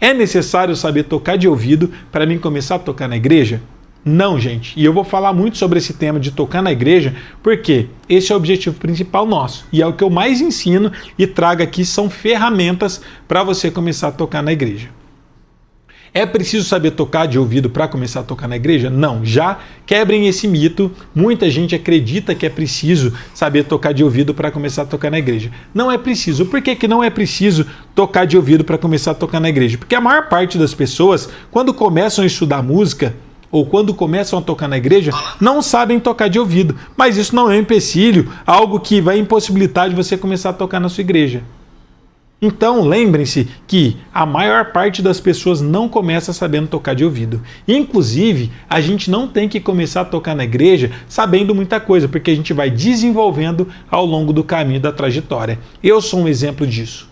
É necessário saber tocar de ouvido para mim começar a tocar na igreja? Não, gente. E eu vou falar muito sobre esse tema de tocar na igreja, porque esse é o objetivo principal nosso. E é o que eu mais ensino e trago aqui são ferramentas para você começar a tocar na igreja. É preciso saber tocar de ouvido para começar a tocar na igreja? Não, já quebrem esse mito. Muita gente acredita que é preciso saber tocar de ouvido para começar a tocar na igreja. Não é preciso. Por que não é preciso tocar de ouvido para começar a tocar na igreja? Porque a maior parte das pessoas, quando começam a estudar música, ou quando começam a tocar na igreja, não sabem tocar de ouvido. Mas isso não é um empecilho, algo que vai impossibilitar de você começar a tocar na sua igreja. Então, lembrem-se que a maior parte das pessoas não começa sabendo tocar de ouvido. Inclusive, a gente não tem que começar a tocar na igreja sabendo muita coisa, porque a gente vai desenvolvendo ao longo do caminho da trajetória. Eu sou um exemplo disso.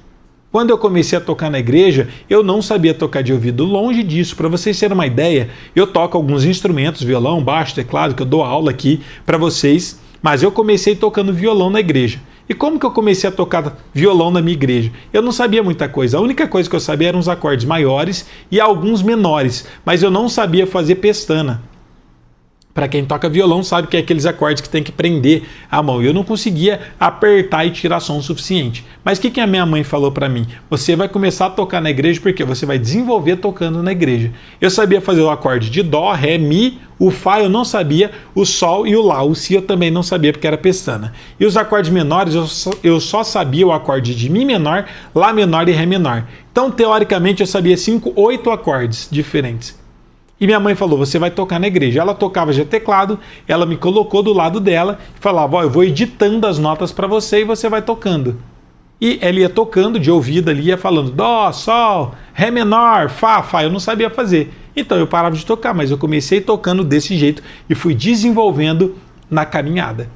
Quando eu comecei a tocar na igreja, eu não sabia tocar de ouvido. Longe disso, para vocês terem uma ideia, eu toco alguns instrumentos, violão, baixo, teclado, que eu dou aula aqui para vocês, mas eu comecei tocando violão na igreja. E como que eu comecei a tocar violão na minha igreja? Eu não sabia muita coisa. A única coisa que eu sabia eram os acordes maiores e alguns menores, mas eu não sabia fazer pestana. Para quem toca violão sabe que é aqueles acordes que tem que prender a mão. Eu não conseguia apertar e tirar som suficiente. Mas o que a minha mãe falou para mim? Você vai começar a tocar na igreja porque você vai desenvolver tocando na igreja. Eu sabia fazer o acorde de dó, ré, mi, o fá eu não sabia, o sol e o lá. O si eu também não sabia porque era pestana. E os acordes menores eu só sabia o acorde de mi menor, lá menor e ré menor. Então, teoricamente, eu sabia 8 acordes diferentes. E minha mãe falou, você vai tocar na igreja. Ela tocava já teclado, ela me colocou do lado dela e falava, eu vou editando as notas para você e você vai tocando. E ela ia tocando de ouvido ali, ia falando dó, sol, ré menor, fá, fá. Eu não sabia fazer. Então eu parava de tocar, mas eu comecei tocando desse jeito e fui desenvolvendo na caminhada.